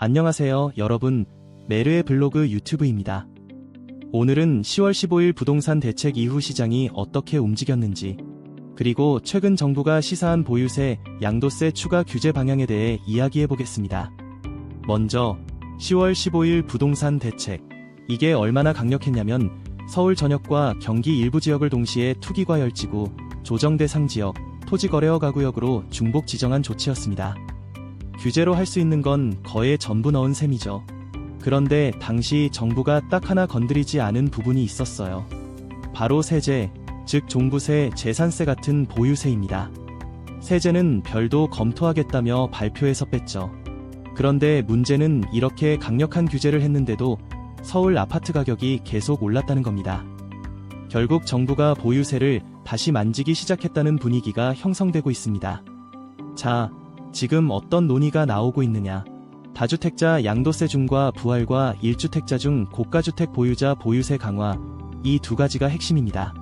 안녕하세요, 여러분. 메르의 블로그 유튜브입니다. 오늘은 10월 15일 부동산 대책 이후 시장이 어떻게 움직였는지, 그리고 최근 정부가 시사한 보유세, 양도세 추가 규제 방향에 대해 이야기해보겠습니다. 먼저 10월 15일 부동산 대책. 이게 얼마나 강력했냐면 서울 전역과 경기 일부 지역을 동시에 투기과열지구, 조정 대상 지역, 토지거래허가구역으로 중복 지정한 조치였습니다. 규제로 할 수 있는 건 거의 전부 넣은 셈이죠. 그런데 당시 정부가 딱 하나 건드리지 않은 부분이 있었어요. 바로 세제, 즉 종부세, 재산세 같은 보유세입니다. 세제는 별도 검토하겠다며 발표해서 뺐죠. 그런데 문제는 이렇게 강력한 규제를 했는데도 서울 아파트 가격이 계속 올랐다는 겁니다. 결국 정부가 보유세를 다시 만지기 시작했다는 분위기가 형성되고 있습니다. 자, 지금 어떤 논의가 나오고 있느냐. 다주택자 양도세 중과 부활과 1주택자 중 고가주택 보유자 보유세 강화, 이 두 가지가 핵심입니다.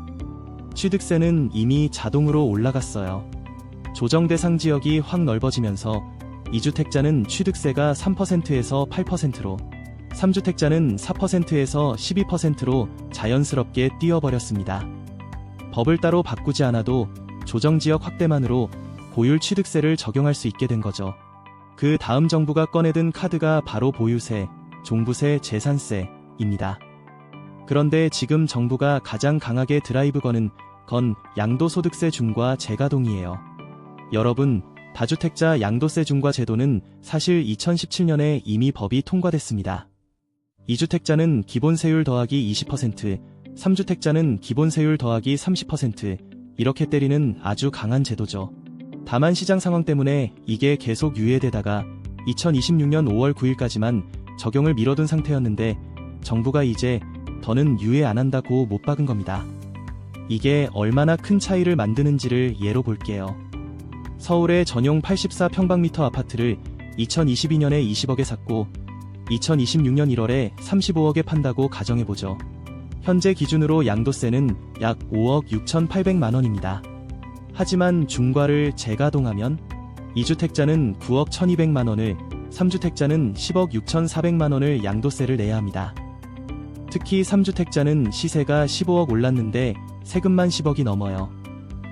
취득세는 이미 자동으로 올라갔어요. 조정 대상 지역이 확 넓어지면서 2주택자는 취득세가 3%에서 8%로, 3주택자는 4%에서 12%로 자연스럽게 뛰어버렸습니다. 법을 따로 바꾸지 않아도 조정지역 확대만으로 고율 취득세를 적용할 수 있게 된 거죠. 그 다음 정부가 꺼내든 카드가 바로 보유세, 종부세, 재산세입니다. 그런데 지금 정부가 가장 강하게 드라이브 거는 건 양도소득세 중과 재가동이에요. 여러분, 다주택자 양도세 중과 제도는 사실 2017년에 이미 법이 통과됐습니다. 2주택자는 기본세율 더하기 20%, 3주택자는 기본세율 더하기 30%, 이렇게 때리는 아주 강한 제도죠. 다만 시장 상황 때문에 이게 계속 유예되다가 2026년 5월 9일까지만 적용을 미뤄둔 상태였는데 정부가 이제 더는 유예 안 한다고 못 박은 겁니다. 이게 얼마나 큰 차이를 만드는지를 예로 볼게요. 서울의 전용 84평방미터 아파트를 2022년에 20억에 샀고 2026년 1월에 35억에 판다고 가정해보죠. 현재 기준으로 양도세는 약 5억 6,800만원입니다. 하지만 중과를 재가동하면 2주택자는 9억 1200만원을, 3주택자는 10억 6400만원을 양도세를 내야 합니다. 특히 3주택자는 시세가 15억 올랐는데 세금만 10억이 넘어요.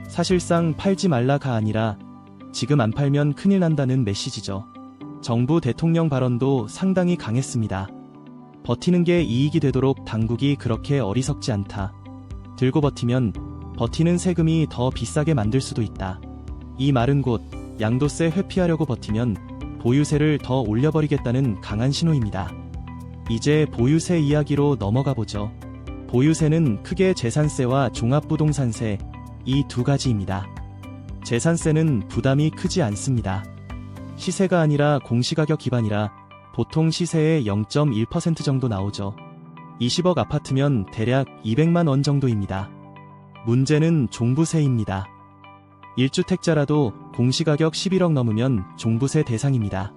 사실상 팔지 말라가 아니라 지금 안 팔면 큰일 난다는 메시지죠. 정부 대통령 발언도 상당히 강했습니다. 버티는 게 이익이 되도록 당국이 그렇게 어리석지 않다. 들고 버티면 버티는 세금이 더 비싸게 만들 수도 있다. 이 말은 곧 양도세 회피하려고 버티면 보유세를 더 올려버리겠다는 강한 신호입니다. 이제 보유세 이야기로 넘어가 보죠. 보유세는 크게 재산세와 종합부동산세, 이 두 가지입니다. 재산세는 부담이 크지 않습니다. 시세가 아니라 공시가격 기반이라 보통 시세의 0.1% 정도 나오죠. 20억 아파트면 대략 200만 원 정도입니다. 문제는 종부세입니다. 1주택자라도 공시가격 11억 넘으면 종부세 대상입니다.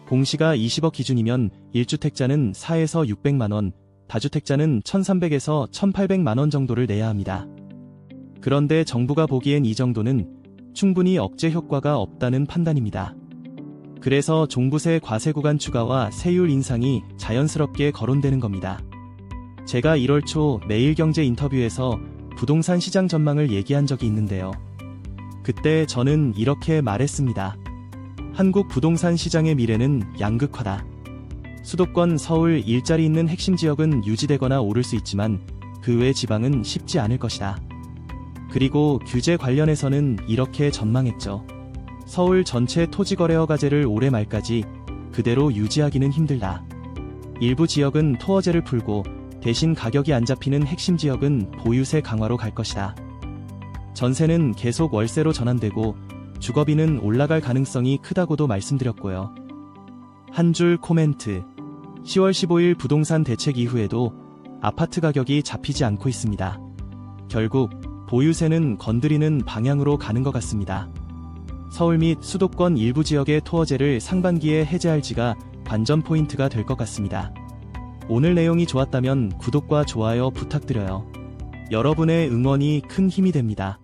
공시가 20억 기준이면 1주택자는 4에서 600만원, 다주택자는 1300에서 1800만원 정도를 내야 합니다. 그런데 정부가 보기엔 이 정도는 충분히 억제 효과가 없다는 판단입니다. 그래서 종부세 과세 구간 추가와 세율 인상이 자연스럽게 거론되는 겁니다. 제가 1월 초 매일경제 인터뷰에서 부동산 시장 전망을 얘기한 적이 있는데요. 그때 저는 이렇게 말했습니다. 한국 부동산 시장의 미래는 양극화다. 수도권 서울 일자리 있는 핵심 지역은 유지되거나 오를 수 있지만 그 외 지방은 쉽지 않을 것이다. 그리고 규제 관련해서는 이렇게 전망했죠. 서울 전체 토지거래허가제를 올해 말까지 그대로 유지하기는 힘들다. 일부 지역은 토어제를 풀고 대신 가격이 안 잡히는 핵심 지역은 보유세 강화로 갈 것이다. 전세는 계속 월세로 전환되고 주거비는 올라갈 가능성이 크다고도 말씀드렸고요. 한 줄 코멘트. 10월 15일 부동산 대책 이후에도 아파트 가격이 잡히지 않고 있습니다. 결국 보유세는 건드리는 방향으로 가는 것 같습니다. 서울 및 수도권 일부 지역의 토어제를 상반기에 해제할지가 관전 포인트가 될 것 같습니다. 오늘 내용이 좋았다면 구독과 좋아요 부탁드려요. 여러분의 응원이 큰 힘이 됩니다.